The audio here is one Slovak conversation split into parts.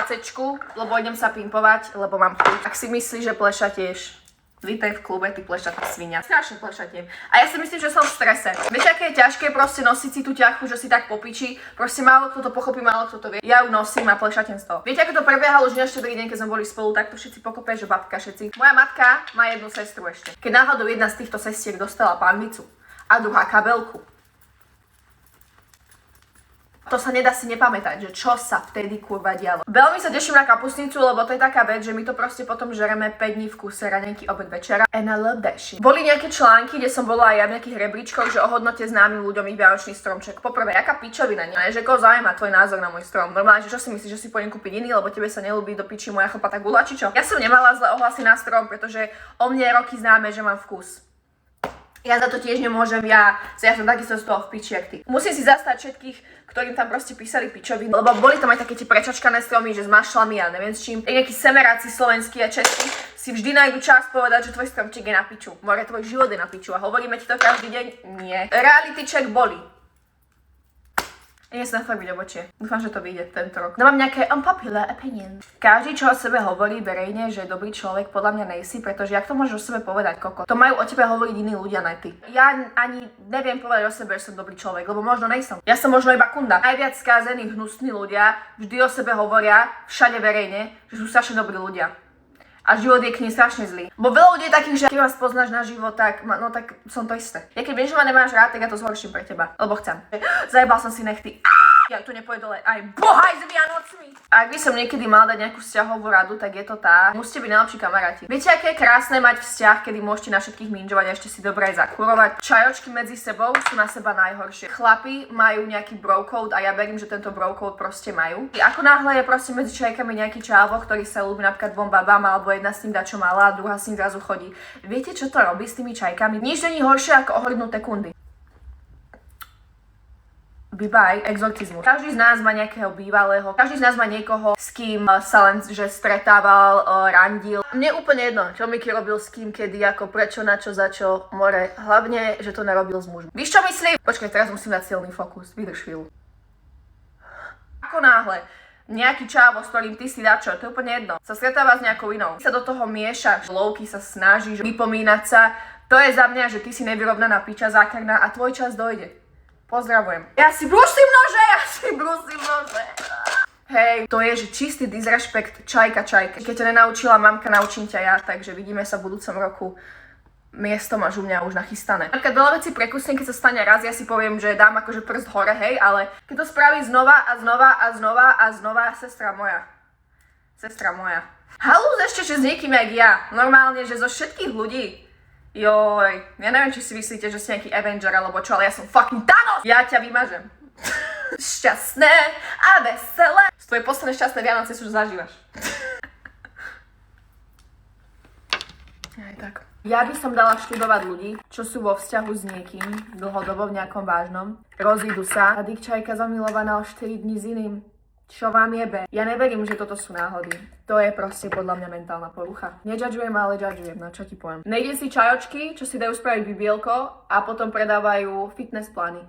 ACčku, lebo idem sa pimpovať, lebo mám chuť. Ak si myslíš, že plešatieš, vítaj v klube, ty plešatá svinia. Strašne plešatiem. A ja si myslím, že som v strese. Viete, aké je ťažké proste nosiť si tú ťahu, že si tak popiči. Proste málo kto to pochopí, málo kto to vie. Ja ju nosím a plešatiem z toho. Viete, ako to prebiehalo už než druhý deň, keď sme boli spolu, tak to všetci pokope, že babka všetci. Moja matka má jednu sestru ešte. Keď náhodou jedna z týchto sestier dostala pánvicu a druhá kabelku, to sa nedá si nepamätať, že čo sa vtedy kurva dialo. Veľmi sa teším na kapustnicu, lebo to je taká vec, že my to proste potom žereme 5 dní v kuse, raňajky, obed, večera. And I love that shit. Boli nejaké články, kde som bola aj ja v nejakých rebríčkoch, že ohodnote známym ľuďom ich vianočný stromček. Poprvé, jaká pičovina, nie? Že koho zaujíma tvoj názor na môj strom? Normálne, že čo si myslíš, že si pôjdem kúpiť iný, lebo tebe sa neľúbi do piči moja chlpatá guľa, či čo? Ja som nemala zlé ohlasy na strom, pretože o mne roky známe, že mám vkus. Ja za to tiež nemôžem, ja som takisto z toho v piči, jak ty. Musím si zastať všetkých, ktorým tam proste písali pičoviny, lebo boli tam aj také tie prečačkané stromy, že s mašlami a neviem s čím. Nejakí semeráci slovenskí a českí si vždy nájdu čas povedať, že tvoj stromček je na piču. More, tvoj život je na piču a hovoríme ti to každý deň? Nie. Reality check boli. Idem sa nafarbiť obočie. Dúfam, že to vyjde tento rok. No mám nejaké unpopular opinion. Každý, čo o sebe hovorí verejne, že je dobrý človek, podľa mňa nejsi, pretože jak to môžeš o sebe povedať, koko? To majú o tebe hovoriť iní ľudia, ne ty. Ja ani neviem povedať o sebe, že som dobrý človek, lebo možno nejsom. Ja som možno iba kunda. Najviac skázení, hnusní ľudia vždy o sebe hovoria všade verejne, že sú strašne dobrí ľudia. A život je k nim strašne zlý. Bo veľa ľudí je takých, že keď vás poznáš na život, tak, no tak som to isté. Ja keď viem, že ma nemáš rád, tak ja to zhorším pre teba. Lebo chcem. Zajebal som si nechty. Ja tu nepôjde dole. Aj bohaj s Vianocmi. Ak by som niekedy mala dať nejakú vzťahovú radu, tak je to tá. Musíte byť najlepší kamaráti. Viete, aké je krásne mať vzťah, kedy môžete na všetkých minžovať a ešte si dobre aj zakurovať. Čajočky medzi sebou sú na seba najhoršie. Chlapi majú nejaký bro code a ja verím, že tento bro code proste majú. I ako náhle je proste medzi čajkami nejaký čávo, ktorý sa ľúbi napríklad dvom babám, alebo jedna s ním dačo mala a druhá s ním zrazu chodí. Viete, čo to robí s tými čajkami? Nič není horšie ako ohrdnuté kundy. Bye, exorcizmus. Každý z nás má nejakého bývalého, každý z nás má niekoho, s kým sa len že stretával, randil. Mne úplne jedno, čo Miky robil s kým, kedy, ako, prečo, na čo, za čo, more. Hlavne, že to nerobil s mužom. Víš, čo myslím? Počkaj, teraz musím dať silný fokus. Vydrž chvíľu. Ako náhle nejaký čávo, s ktorým ty si dačo, to je úplne jedno, sa stretáva s nejakou inou. Ty sa do toho miešaš, lovky sa snažíš vypomínať sa. To je za mňa, že ty si nevyrovnaná piča zákerná a tvoj čas dojde. Pozdravujem. Ja si brúsim nože! Hej, to je, že čistý disrespekt čajka. Keď ťa nenaučila mamka, naučím ťa ja, takže vidíme sa v budúcom roku. Miesto máš u mňa už nachystané. Napríklad veľa vecí prekusne, keď sa stane raz, ja si poviem, že dám akože prst hore, hej, ale keď to spraví znova, sestra moja. Halúz ešte, že s niekým jak ja. Normálne, že zo všetkých ľudí. Joj, ja neviem, či si myslíte, že ste nejaký Avenger alebo čo, ale ja som fucking Thanos! Ja ťa vymažem. Šťastné a veselé. Tvoje posledné šťastné Vianoce už zažívaš. Aj tak. Ja by som dala študovať ľudí, čo sú vo vzťahu s niekým, dlhodobo v nejakom vážnom. Rozídu sa a dikčajka zamilovaná o 4 dní s iným. Čo vám jebe? Ja neverím, že toto sú náhody. To je proste podľa mňa mentálna porucha. Nejudžujem, ale judžujem, no čo ti poviem. Nejde si čajočky, čo si dajú spraviť bibielko a potom predávajú fitness plány.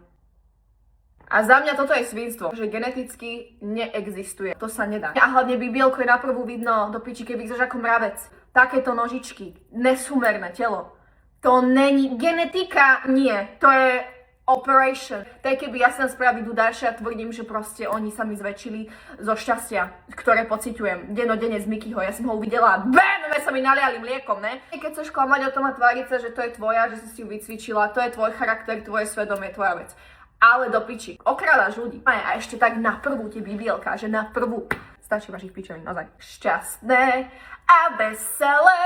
A za mňa toto je svinstvo, že geneticky neexistuje. To sa nedá. A hlavne bibielko je naprvu vidno do piči, keď vyzerš ako mravec. Takéto nožičky, nesúmerné telo. To není genetika, nie. To je operation. To je, keby ja sa spraviť Dudáše a tvrdím, že proste oni sa mi zväčšili zo šťastia, ktoré pociťujem dennodenne z Mikyho. Ja som ho uvidela a BAM! Sa mi naliali mliekom, ne? Keď chceš klamať o tom a tváriť sa, že to je tvoja, že si ju vycvičila, to je tvoj charakter, tvoje svedomie, tvoja vec. Ale do piči. Okrádaš ľudí. A ešte tak na prvú ti bibielka, že na prvú. Stačí vašich pičovín, naozaj. Šťastné a veselé.